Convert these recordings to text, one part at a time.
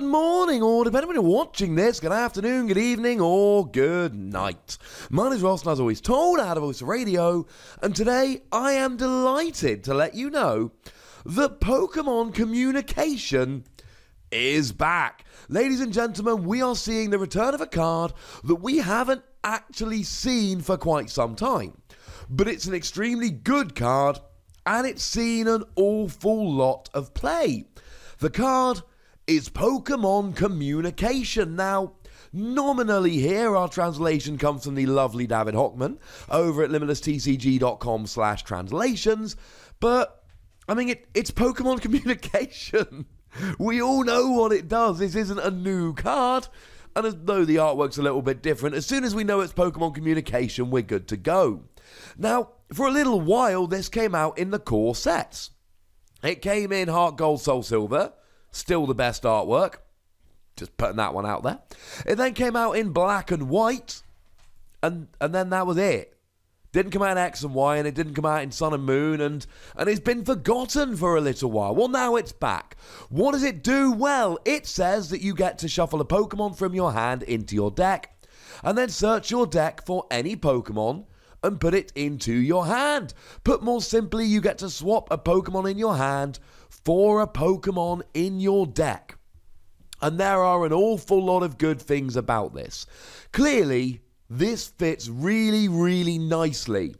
good morning, or depending on when you're watching this, good afternoon, good evening, or good night. My name is Ross, and as always told, I had a voice of radio, and today I am delighted to let you know that Pokemon communication is back. Ladies and gentlemen, we are seeing the return of a card that we haven't actually seen for quite some time. But it's an extremely good card, and it's seen an awful lot of play. The card is Pokemon Communication. Now, nominally here, our translation comes from the lovely David Hochmann over at limitlesstcg.com/translations, but, I mean, it's Pokemon Communication. We all know what it does. This isn't a new card, and as though the artwork's a little bit different, as soon as we know it's Pokemon Communication, we're good to go. Now, for a little while, this came out in the core sets. It came in Heart Gold, Soul Silver, still the best artwork, just putting that one out there. It then came out in Black and White, and then that was it. Didn't come out in X and Y, and it didn't come out in Sun and Moon, and it's been forgotten for a little while. Well, now it's back. What does it do? Well, it says that you get to shuffle a Pokemon from your hand into your deck, and then search your deck for any Pokemon and put it into your hand. Put more simply, you get to swap a Pokemon in your hand for a Pokemon in your deck. And there are an awful lot of good things about this. Clearly, this fits really, really nicely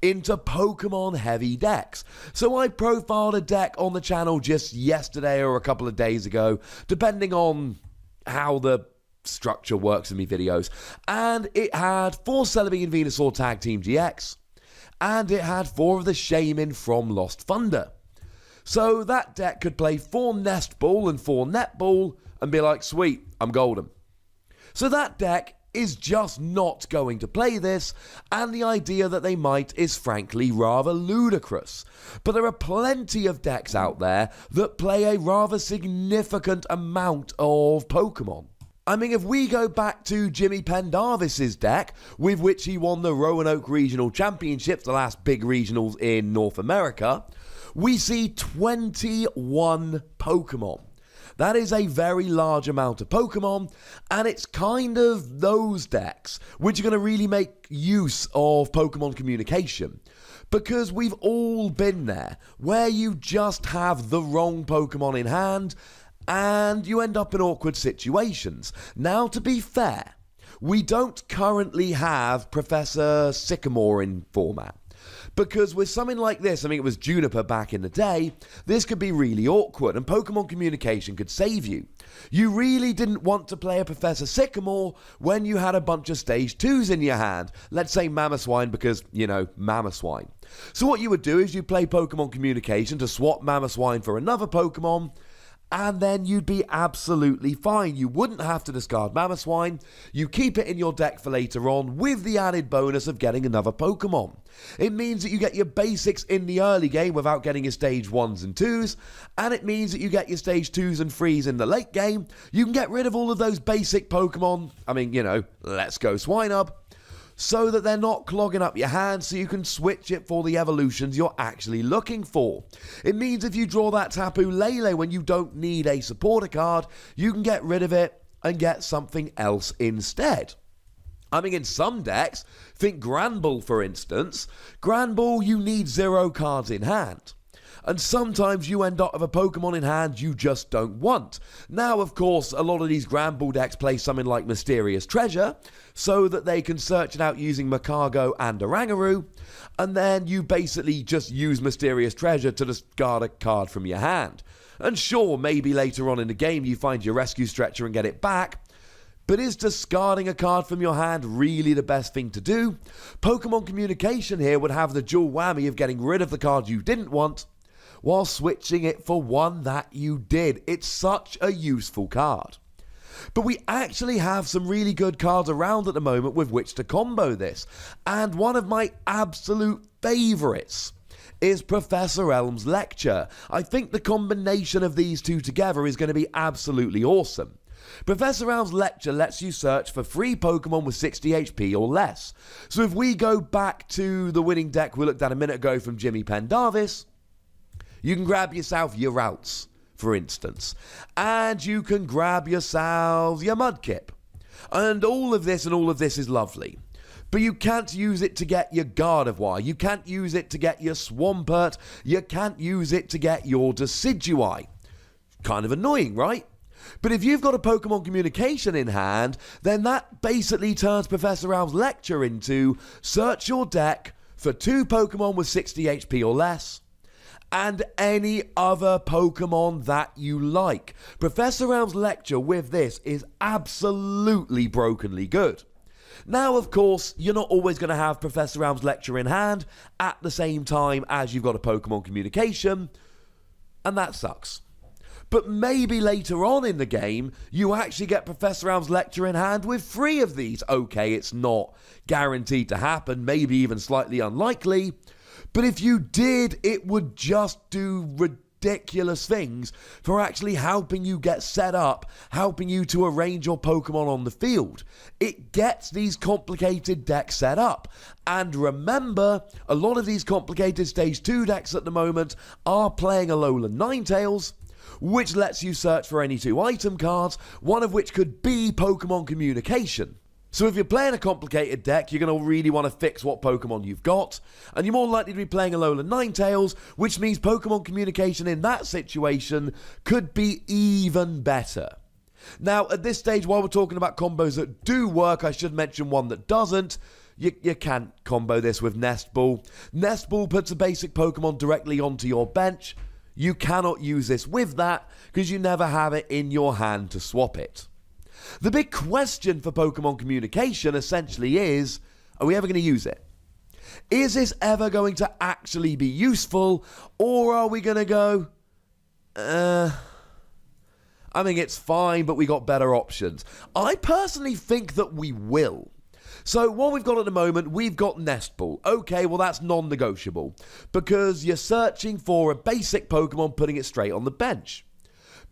into Pokemon heavy decks. So I profiled a deck on the channel just yesterday or a couple of days ago, depending on how the structure works in my videos. And it had 4 Celebi and Venusaur Tag Team GX, and it had 4 of the Shaman from Lost Thunder. So that deck could play 4 Nest Ball and 4 Netball and be like, sweet, I'm golden. So that deck is just not going to play this, and the idea that they might is frankly rather ludicrous. But there are plenty of decks out there that play a rather significant amount of Pokemon. I mean, if we go back to Jimmy Pendarvis's deck, with which he won the Roanoke Regional Championships, the last big regionals in North America, we see 21 Pokemon. That is a very large amount of Pokemon, and it's kind of those decks which are going to really make use of Pokemon communication. Because we've all been there, where you just have the wrong Pokemon in hand, and you end up in awkward situations. Now, to be fair, we don't currently have Professor Sycamore in format. Because with something like this, I mean, it was Juniper back in the day, this could be really awkward, and Pokemon communication could save you. You really didn't want to play a Professor Sycamore when you had a bunch of stage 2s in your hand. Let's say Mamoswine because, you know, Mamoswine. So what you would do is you play Pokemon communication to swap Mamoswine for another Pokemon, and then you'd be absolutely fine. You wouldn't have to discard Mamoswine. You keep it in your deck for later on with the added bonus of getting another Pokemon. It means that you get your basics in the early game without getting your stage 1s and 2s, and it means that you get your stage 2s and 3s in the late game. You can get rid of all of those basic Pokemon, I mean, you know, let's go Swinub, so that they're not clogging up your hand, so you can switch it for the evolutions you're actually looking for. It means if you draw that Tapu Lele when you don't need a supporter card, you can get rid of it and get something else instead. I mean, in some decks, think Granbull for instance, Granbull you need 0 cards in hand. And sometimes you end up with a Pokemon in hand you just don't want. Now, of course, a lot of these Granbull decks play something like Mysterious Treasure, so that they can search it out using Macargo and Oranguru, and then you basically just use Mysterious Treasure to discard a card from your hand. And sure, maybe later on in the game you find your Rescue Stretcher and get it back, but is discarding a card from your hand really the best thing to do? Pokemon communication here would have the dual whammy of getting rid of the card you didn't want, while switching it for one that you did. It's such a useful card. But we actually have some really good cards around at the moment with which to combo this. And one of my absolute favourites is Professor Elm's Lecture. I think the combination of these two together is going to be absolutely awesome. Professor Elm's Lecture lets you search for 3 Pokemon with 60 HP or less. So if we go back to the winning deck we looked at a minute ago from Jimmy Pendarvis, you can grab yourself your routes for instance. And you can grab yourselves your Mudkip. And all of this is lovely. But you can't use it to get your Gardevoir. You can't use it to get your Swampert. You can't use it to get your Decidueye. Kind of annoying, right? But if you've got a Pokemon Communication in hand, then that basically turns Professor Owl's lecture into search your deck for 2 Pokemon with 60 HP or less, and any other Pokemon that you like. Professor Owl's lecture with this is absolutely brokenly good. Now, of course, you're not always going to have Professor Owl's lecture in hand at the same time as you've got a Pokemon Communication, and that sucks. But maybe later on in the game, you actually get Professor Owl's lecture in hand with 3 of these. Okay, it's not guaranteed to happen, maybe even slightly unlikely. But if you did, it would just do ridiculous things for actually helping you get set up, helping you to arrange your Pokemon on the field. It gets these complicated decks set up. And remember, a lot of these complicated Stage 2 decks at the moment are playing Alolan Ninetales, which lets you search for any 2 item cards, one of which could be Pokemon Communication. So if you're playing a complicated deck, you're going to really want to fix what Pokemon you've got, and you're more likely to be playing Alolan Ninetales, which means Pokemon Communication in that situation could be even better. Now, at this stage, while we're talking about combos that do work, I should mention one that doesn't. You can't combo this with Nest Ball. Nest Ball puts a basic Pokemon directly onto your bench. You cannot use this with that because you never have it in your hand to swap it. The big question for Pokemon Communication essentially is, are we ever going to use it? Is this ever going to actually be useful, or are we going to go, I mean, it's fine, but we got better options? I personally think that we will. So what we've got at the moment, we've got Nest Ball. Okay, well that's non-negotiable, because you're searching for a basic Pokemon, putting it straight on the bench.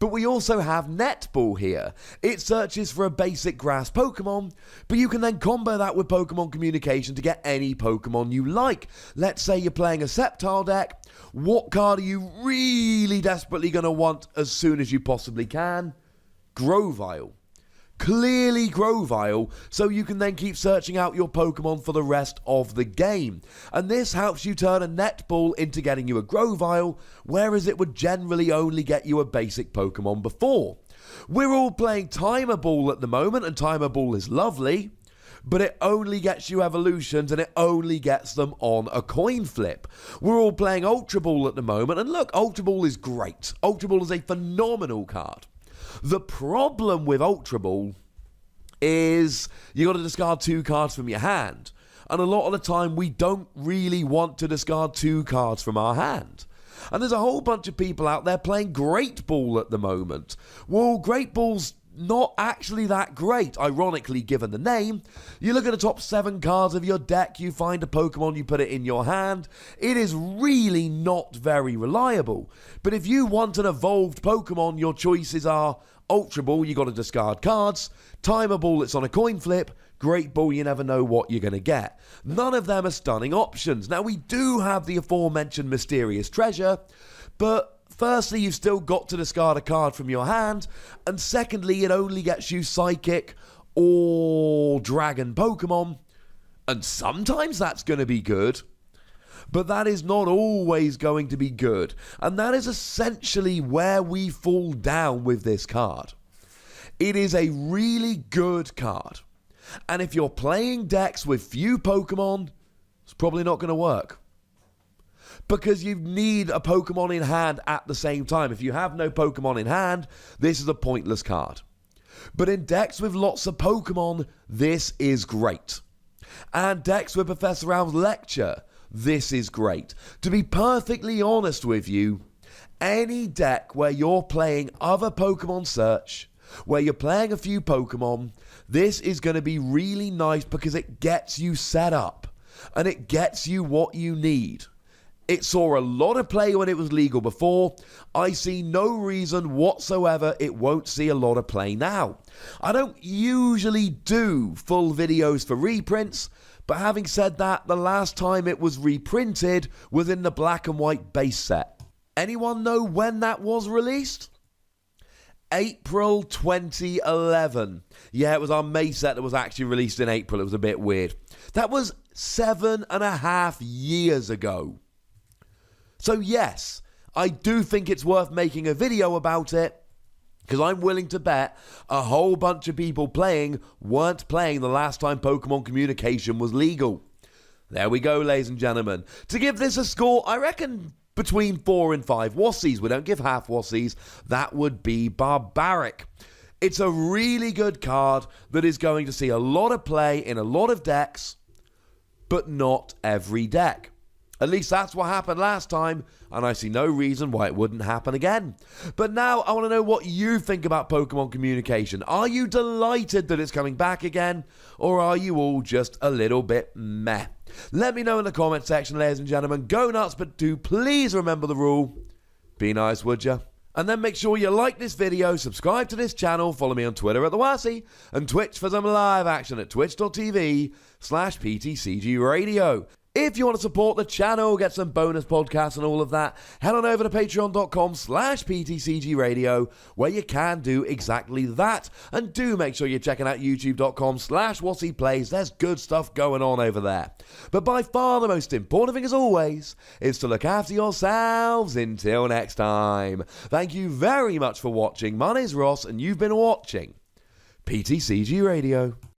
But we also have Netball here. It searches for a basic grass Pokemon, but you can then combo that with Pokemon Communication to get any Pokemon you like. Let's say you're playing a Sceptile deck. What card are you really desperately going to want as soon as you possibly can? Grovyle. Clearly Grovyle, so you can then keep searching out your Pokemon for the rest of the game. And this helps you turn a Netball into getting you a Grovyle, whereas it would generally only get you a basic Pokemon before. We're all playing Timer Ball at the moment, and Timer Ball is lovely, but it only gets you evolutions, and it only gets them on a coin flip. We're all playing Ultra Ball at the moment, and look, Ultra Ball is great. Ultra Ball is a phenomenal card. The problem with Ultra Ball is you got to discard 2 cards from your hand. And a lot of the time we don't really want to discard 2 cards from our hand. And there's a whole bunch of people out there playing Great Ball at the moment. Well, Great Ball's not actually that great, ironically given the name. You look at the top 7 cards of your deck, you find a Pokemon, you put it in your hand. It is really not very reliable. But if you want an evolved Pokemon, your choices are Ultra Ball, you got to discard cards. Timer Ball, it's on a coin flip. Great Ball, you never know what you're going to get. None of them are stunning options. Now, we do have the aforementioned Mysterious Treasure, but firstly, you've still got to discard a card from your hand, and secondly, it only gets you Psychic or Dragon Pokemon, and sometimes that's going to be good, but that is not always going to be good, and that is essentially where we fall down with this card. It is a really good card, and if you're playing decks with few Pokemon, it's probably not going to work. Because you need a Pokemon in hand at the same time. If you have no Pokemon in hand, this is a pointless card. But in decks with lots of Pokemon, this is great. And decks with Professor Owl's lecture, this is great. To be perfectly honest with you, any deck where you're playing other Pokemon search, where you're playing a few Pokemon, this is going to be really nice because it gets you set up. And it gets you what you need. It saw a lot of play when it was legal before. I see no reason whatsoever it won't see a lot of play now. I don't usually do full videos for reprints, but having said that, the last time it was reprinted was in the black and white base set. Anyone know when that was released? April 2011. Yeah, it was our May set that was actually released in April. It was a bit weird. That was 7.5 years ago. So yes, I do think it's worth making a video about it, because I'm willing to bet a whole bunch of people playing weren't playing the last time Pokemon communication was legal. There we go, ladies and gentlemen. To give this a score, I reckon between 4 and 5 Wassies. We don't give half Wassies. That would be barbaric. It's a really good card that is going to see a lot of play in a lot of decks, but not every deck. At least that's what happened last time, and I see no reason why it wouldn't happen again. But now I want to know what you think about Pokemon communication. Are you delighted that it's coming back again, or are you all just a little bit meh? Let me know in the comment section, ladies and gentlemen. Go nuts, but do please remember the rule. Be nice, would ya? And then make sure you like this video, subscribe to this channel, follow me on Twitter at @TheWassie, and Twitch for some live action at twitch.tv/PTCGRadio. If you want to support the channel, get some bonus podcasts and all of that, head on over to patreon.com/PTCGRadio, where you can do exactly that. And do make sure you're checking out youtube.com/WassiePlays. There's good stuff going on over there. But by far the most important thing, as always, is to look after yourselves. Until next time. Thank you very much for watching. My name's Ross, and you've been watching PTCG Radio.